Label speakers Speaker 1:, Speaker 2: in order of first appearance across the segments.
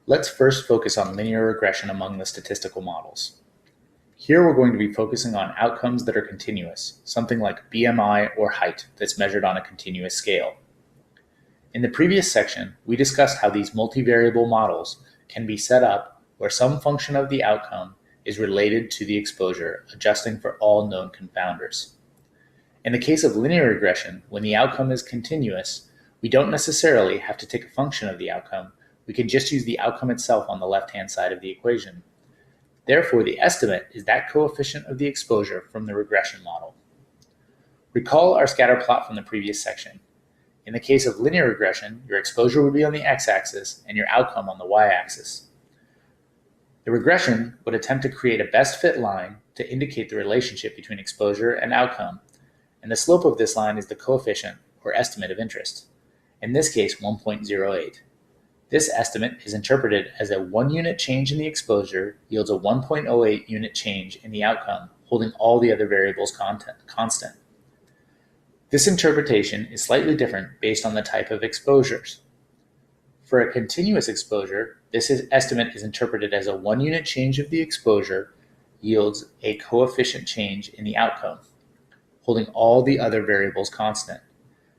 Speaker 1: Let's first focus on linear regression among the statistical models. Here we're going to be focusing on outcomes that are continuous, something like BMI or height that's measured on a continuous scale. In the previous section, we discussed how these multivariable models can be set up where some function of the outcome is related to the exposure, adjusting for all known confounders. In the case of linear regression, when the outcome is continuous, we don't necessarily have to take a function of the outcome. We can just use the outcome itself on the left-hand side of the equation. Therefore, the estimate is that coefficient of the exposure from the regression model. Recall our scatter plot from the previous section. In the case of linear regression, your exposure would be on the x-axis and your outcome on the y-axis. The regression would attempt to create a best fit line to indicate the relationship between exposure and outcome, and the slope of this line is the coefficient or estimate of interest, in this case 1.08. This estimate is interpreted as a 1 unit change in the exposure yields a 1.08 unit change in the outcome, holding all the other variables constant. This interpretation is slightly different based on the type of exposures. For a continuous exposure, this estimate is interpreted as a 1 unit change of the exposure yields a coefficient change in the outcome, holding all the other variables constant.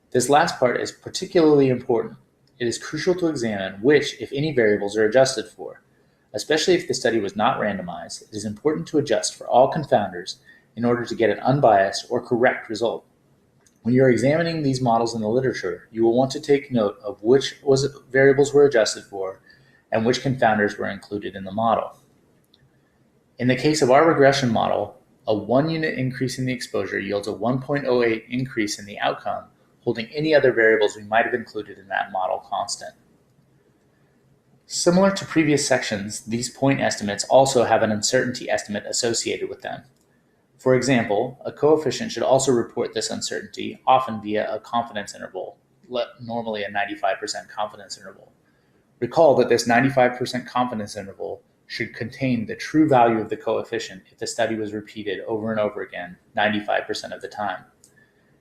Speaker 1: This last part is particularly important. It is crucial to examine which, if any, variables are adjusted for. Especially if the study was not randomized, it is important to adjust for all confounders in order to get an unbiased or correct result. When you are examining these models in the literature, you will want to take note of which variables were adjusted for and which confounders were included in the model. In the case of our regression model, a 1 unit increase in the exposure yields a 1.08 increase in the outcome, holding any other variables we might have included in that model constant. Similar to previous sections, these point estimates also have an uncertainty estimate associated with them. For example, a coefficient should also report this uncertainty, often via a confidence interval, normally a 95% confidence interval. Recall that this 95% confidence interval should contain the true value of the coefficient if the study was repeated over and over again 95% of the time.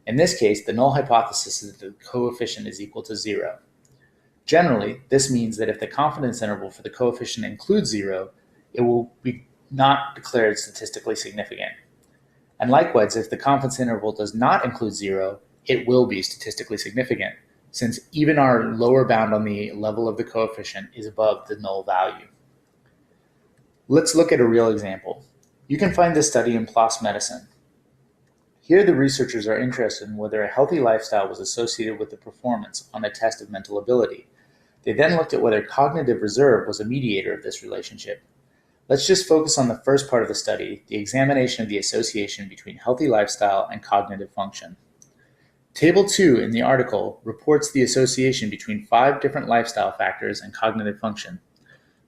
Speaker 1: In this case, the null hypothesis is that the coefficient is equal to 0. Generally, this means that if the confidence interval for the coefficient includes 0, it will be not declared statistically significant. And likewise, if the confidence interval does not include 0, it will be statistically significant, since even our lower bound on the level of the coefficient is above the null value. Let's look at a real example. You can find this study in PLOS Medicine. Here, the researchers are interested in whether a healthy lifestyle was associated with the performance on a test of mental ability. They then looked at whether cognitive reserve was a mediator of this relationship. Let's just focus on the first part of the study, the examination of the association between healthy lifestyle and cognitive function. Table 2 in the article reports the association between 5 different lifestyle factors and cognitive function.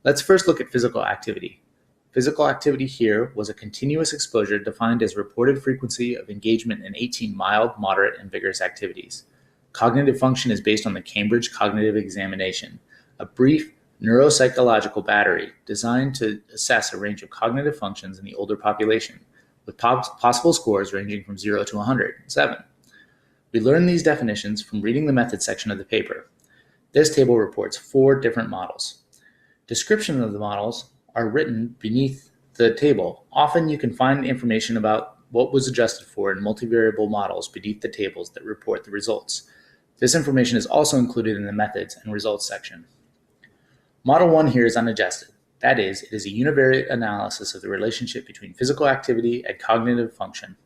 Speaker 1: Let's first look at physical activity. Physical activity here was a continuous exposure defined as reported frequency of engagement in 18 mild, moderate, and vigorous activities. Cognitive function is based on the Cambridge Cognitive Examination, a brief neuropsychological battery designed to assess a range of cognitive functions in the older population, with possible scores ranging from 0 to 107. We learned these definitions from reading the methods section of the paper. This table reports 4 different models. Descriptions of the models are written beneath the table. Often you can find information about what was adjusted for in multivariable models beneath the tables that report the results. This information is also included in the methods and results section. Model 1 here is unadjusted. That is, it is a univariate analysis of the relationship between physical activity and cognitive function.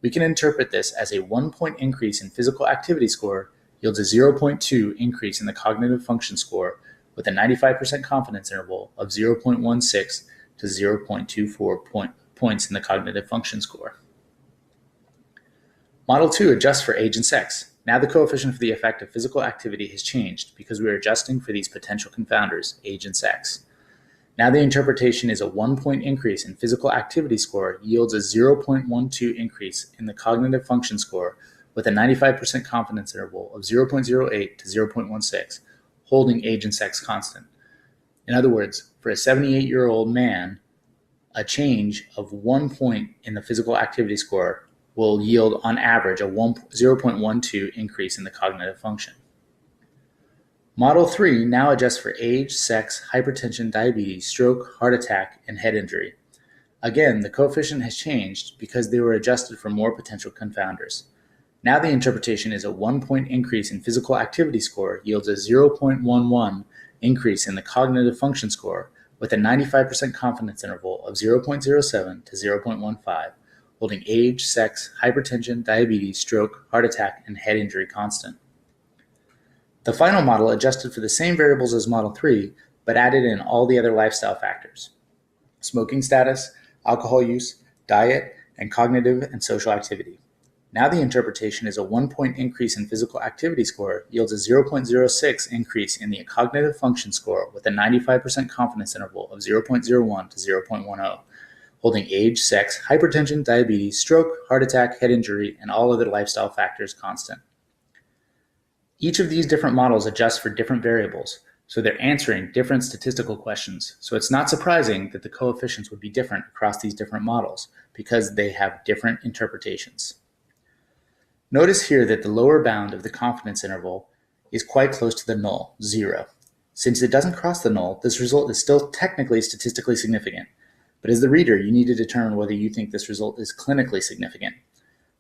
Speaker 1: We can interpret this as a 1-point increase in physical activity score yields a 0.2 increase in the cognitive function score with a 95% confidence interval of 0.16 to 0.24 points in the cognitive function score. Model 2 adjusts for age and sex. Now the coefficient for the effect of physical activity has changed because we are adjusting for these potential confounders, age and sex. Now the interpretation is a 1-point increase in physical activity score yields a 0.12 increase in the cognitive function score with a 95% confidence interval of 0.08 to 0.16, holding age and sex constant. In other words, for a 78-year-old man, a change of 1 point in the physical activity score will yield on average a 0.12 increase in the cognitive function. Model 3 now adjusts for age, sex, hypertension, diabetes, stroke, heart attack, and head injury. Again, the coefficient has changed because they were adjusted for more potential confounders. Now the interpretation is a 1-point increase in physical activity score yields a 0.11 increase in the cognitive function score with a 95% confidence interval of 0.07 to 0.15, holding age, sex, hypertension, diabetes, stroke, heart attack, and head injury constant. The final model adjusted for the same variables as Model 3, but added in all the other lifestyle factors: smoking status, alcohol use, diet, and cognitive and social activity. Now the interpretation is a 1-point increase in physical activity score yields a 0.06 increase in the cognitive function score with a 95% confidence interval of 0.01 to 0.10, holding age, sex, hypertension, diabetes, stroke, heart attack, head injury, and all other lifestyle factors constant. Each of these different models adjusts for different variables, so they're answering different statistical questions. So it's not surprising that the coefficients would be different across these different models because they have different interpretations. Notice here that the lower bound of the confidence interval is quite close to the null, 0. Since it doesn't cross the null, this result is still technically statistically significant. But as the reader, you need to determine whether you think this result is clinically significant.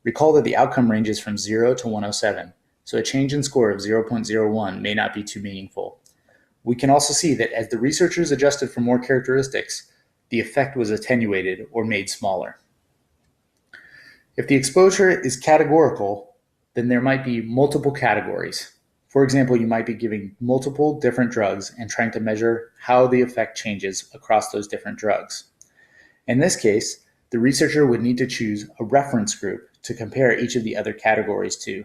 Speaker 1: Recall that the outcome ranges from 0 to 107, so a change in score of 0.01 may not be too meaningful. We can also see that as the researchers adjusted for more characteristics, the effect was attenuated or made smaller. If the exposure is categorical, then there might be multiple categories. For example, you might be giving multiple different drugs and trying to measure how the effect changes across those different drugs. In this case, the researcher would need to choose a reference group to compare each of the other categories to.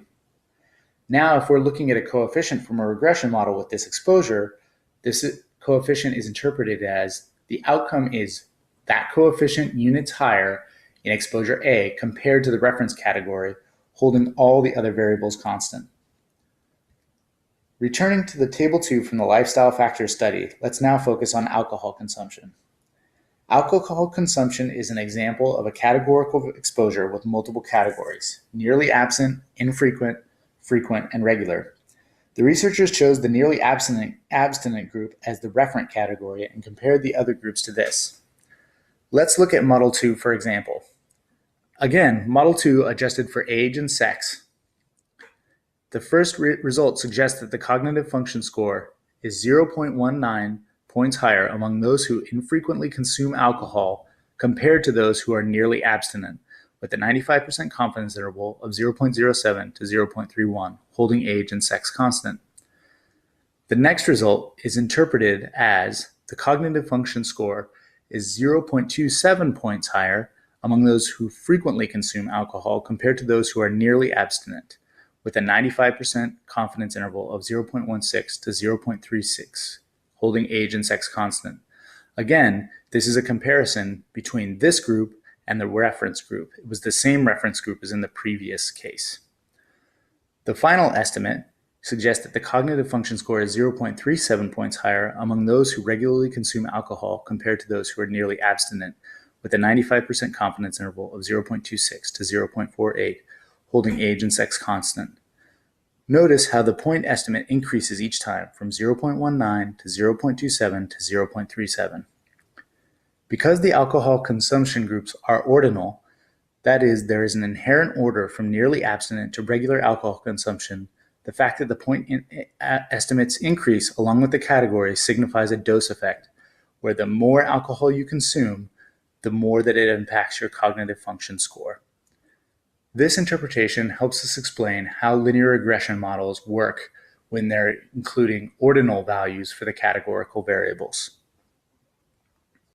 Speaker 1: Now, if we're looking at a coefficient from a regression model with this exposure, this coefficient is interpreted as the outcome is that coefficient units higher in exposure A compared to the reference category, holding all the other variables constant. Returning to the Table 2 from the lifestyle factors study, let's now focus on alcohol consumption. Alcohol consumption is an example of a categorical exposure with multiple categories: nearly absent, infrequent, frequent, and regular. The researchers chose the nearly abstinent group as the referent category and compared the other groups to this. Let's look at Model 2 for example. Again, Model 2 adjusted for age and sex. The first result suggests that the cognitive function score is 0.19 points higher among those who infrequently consume alcohol compared to those who are nearly abstinent, with a 95% confidence interval of 0.07 to 0.31, holding age and sex constant. The next result is interpreted as the cognitive function score is 0.27 points higher among those who frequently consume alcohol compared to those who are nearly abstinent, with a 95% confidence interval of 0.16 to 0.36, holding age and sex constant. Again, this is a comparison between this group and the reference group. It was the same reference group as in the previous case. The final estimate suggests that the cognitive function score is 0.37 points higher among those who regularly consume alcohol compared to those who are nearly abstinent, with a 95% confidence interval of 0.26 to 0.48, holding age and sex constant. Notice how the point estimate increases each time from 0.19 to 0.27 to 0.37. Because the alcohol consumption groups are ordinal, that is, there is an inherent order from nearly abstinent to regular alcohol consumption, the fact that the point estimates increase along with the category signifies a dose effect, where the more alcohol you consume, the more that it impacts your cognitive function score. This interpretation helps us explain how linear regression models work when they're including ordinal values for the categorical variables.